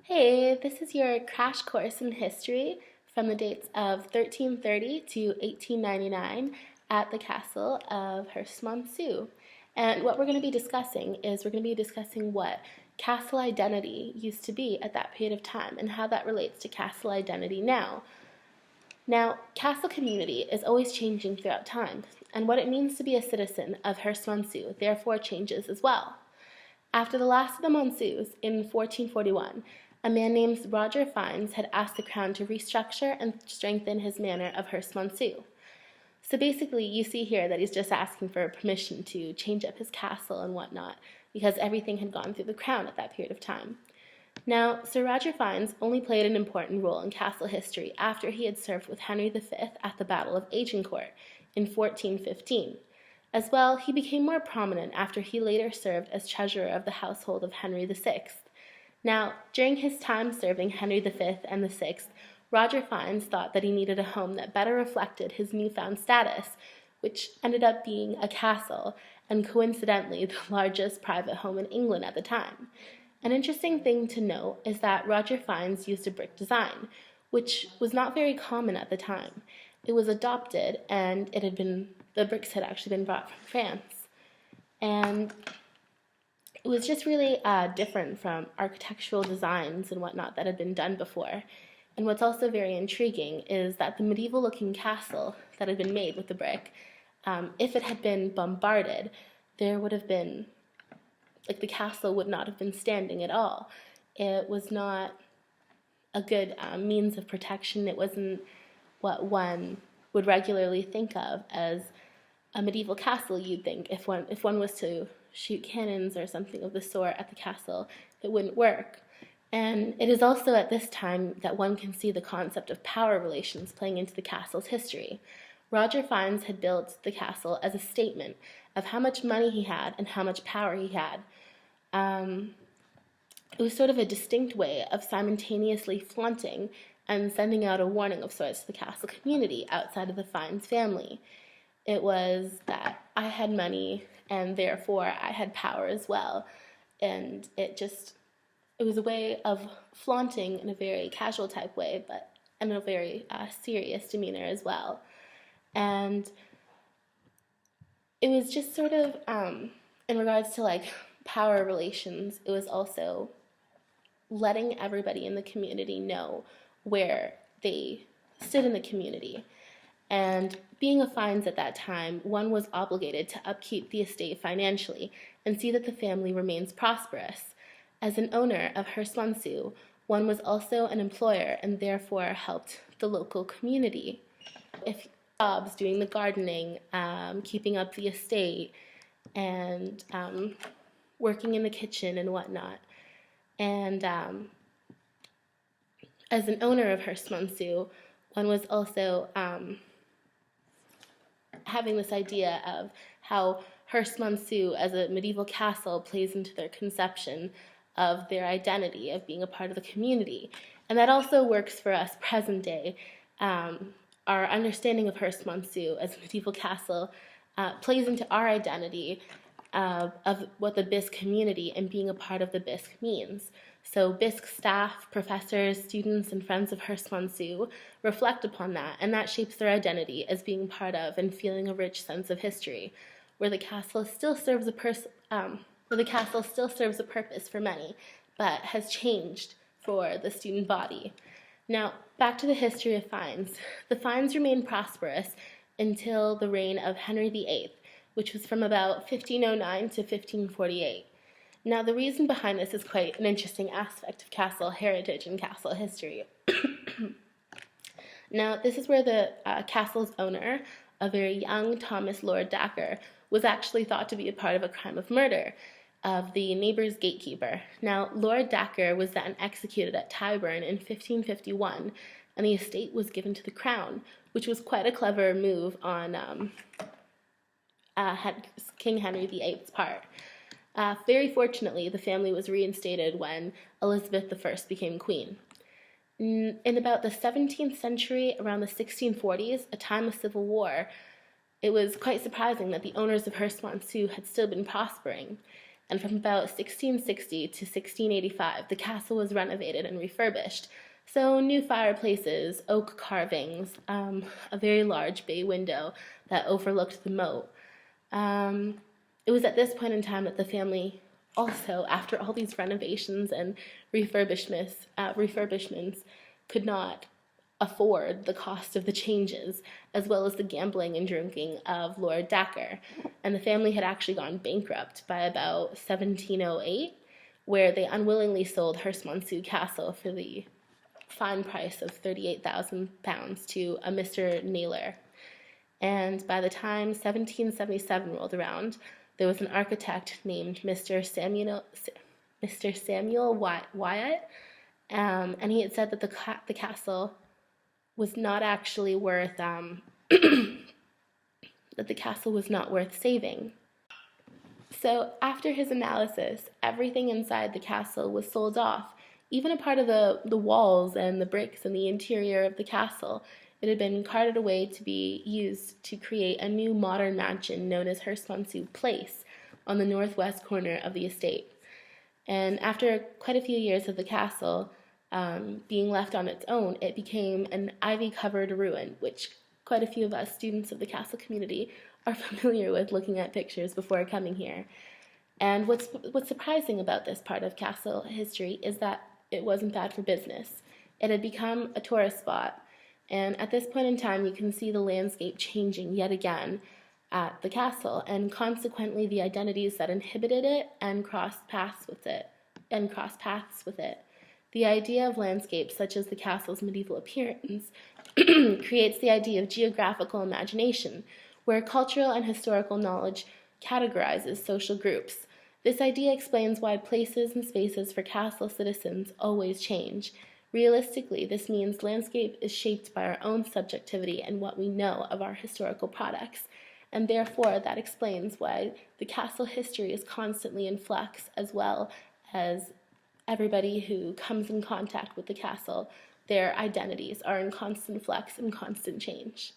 Hey, this is your crash course in history from the dates of 1330 to 1899 at the castle of Herstmonceux. And what we're going to be discussing is what castle identity used to be at that period of time and how that relates to castle identity now. Now, castle community is always changing throughout time, and what it means to be a citizen of Herstmonceux therefore changes as well. After the last of the Monceux in 1441, a man named Roger Fines had asked the crown to restructure and strengthen his manor of Herstmonceux. So basically, you see here that he's just asking for permission to change up his castle and whatnot, because everything had gone through the crown at that period of time. Now, Sir Roger Fines only played an important role in castle history after he had served with Henry V at the Battle of Agincourt in 1415. As well, he became more prominent after he later served as treasurer of the household of Henry VI. Now, during his time serving Henry V and the Sixth, Roger Fines thought that he needed a home that better reflected his newfound status, which ended up being a castle, and coincidentally the largest private home in England at the time. An interesting thing to note is that Roger Fines used a brick design, which was not very common at the time. It was adopted, and the bricks had actually been brought from France. And it was just really different from architectural designs and whatnot that had been done before. And what's also very intriguing is that the medieval-looking castle that had been made with the brick, if it had been bombarded, there would have been, the castle would not have been standing at all. It was not a good means of protection. It wasn't what one would regularly think of as a medieval castle. You'd think if one was to shoot cannons or something of the sort at the castle, it wouldn't work. And it is also at this time that one can see the concept of power relations playing into the castle's history. Roger Fines had built the castle as a statement of how much money he had and how much power he had. It was sort of a distinct way of simultaneously flaunting and sending out a warning of sorts to the castle community outside of the Fines family. It was that I had money and therefore I had power as well. And it was a way of flaunting in a very casual type way, but in a very serious demeanor as well. And it was just sort of, in regards to power relations, it was also letting everybody in the community know where they stood in the community. And being a Fines at that time, one was obligated to upkeep the estate financially and see that the family remains prosperous. As an owner of Herstmonceux, one was also an employer and therefore helped the local community. If jobs, doing the gardening, keeping up the estate, and working in the kitchen and whatnot. And as an owner of Herstmonceux, one was also having this idea of how Herstmonceux as a medieval castle plays into their conception of their identity, of being a part of the community. And that also works for us present day. Our understanding of Herstmonceux as a medieval castle plays into our identity of what the Bisque community and being a part of the Bisque means. So Bisque staff, professors, students, and friends of Herstmonceux reflect upon that, and that shapes their identity as being part of and feeling a rich sense of history, where the castle still serves a purpose for many, but has changed for the student body. Now, back to the history of Fines. The Fines remained prosperous until the reign of Henry VIII, which was from about 1509 to 1548. Now, the reason behind this is quite an interesting aspect of castle heritage and castle history. Now, this is where the castle's owner, a very young Thomas Lord Dacre, was actually thought to be a part of a crime of murder of the neighbor's gatekeeper. Now, Lord Dacre was then executed at Tyburn in 1551, and the estate was given to the crown, which was quite a clever move on King Henry VIII's part. Very fortunately, the family was reinstated when Elizabeth I became queen. In about the 17th century, around the 1640s, a time of civil war, it was quite surprising that the owners of Herstmonceux had still been prospering. And from about 1660 to 1685, the castle was renovated and refurbished. So new fireplaces, oak carvings, a very large bay window that overlooked the moat. It was at this point in time that the family also, after all these renovations and refurbishments, could not afford the cost of the changes, as well as the gambling and drinking of Lord Dacre. And the family had actually gone bankrupt by about 1708, where they unwillingly sold Herstmonceux Castle for the fine price of £38,000 to a Mr. Naylor. And by the time 1777 rolled around, there was an architect named Mr. Samuel Wyatt, and he had said that the castle was not actually worth that the castle was not worth saving. So after his analysis, everything inside the castle was sold off, even a part of the walls and the bricks and the interior of the castle. It had been carted away to be used to create a new modern mansion known as Herstmonceux Place on the northwest corner of the estate. And after quite a few years of the castle being left on its own, it became an ivy-covered ruin, which quite a few of us students of the castle community are familiar with looking at pictures before coming here. And what's surprising about this part of castle history is that it wasn't bad for business. It had become a tourist spot, and at this point in time you can see the landscape changing yet again at the castle, and consequently the identities that inhibited it and crossed paths with it. The idea of landscape, such as the castle's medieval appearance, creates the idea of geographical imagination, where cultural and historical knowledge categorizes social groups. This idea explains why places and spaces for castle citizens always change. Realistically, this means landscape is shaped by our own subjectivity and what we know of our historical products, and therefore that explains why the castle history is constantly in flux, as well as everybody who comes in contact with the castle, their identities are in constant flux and constant change.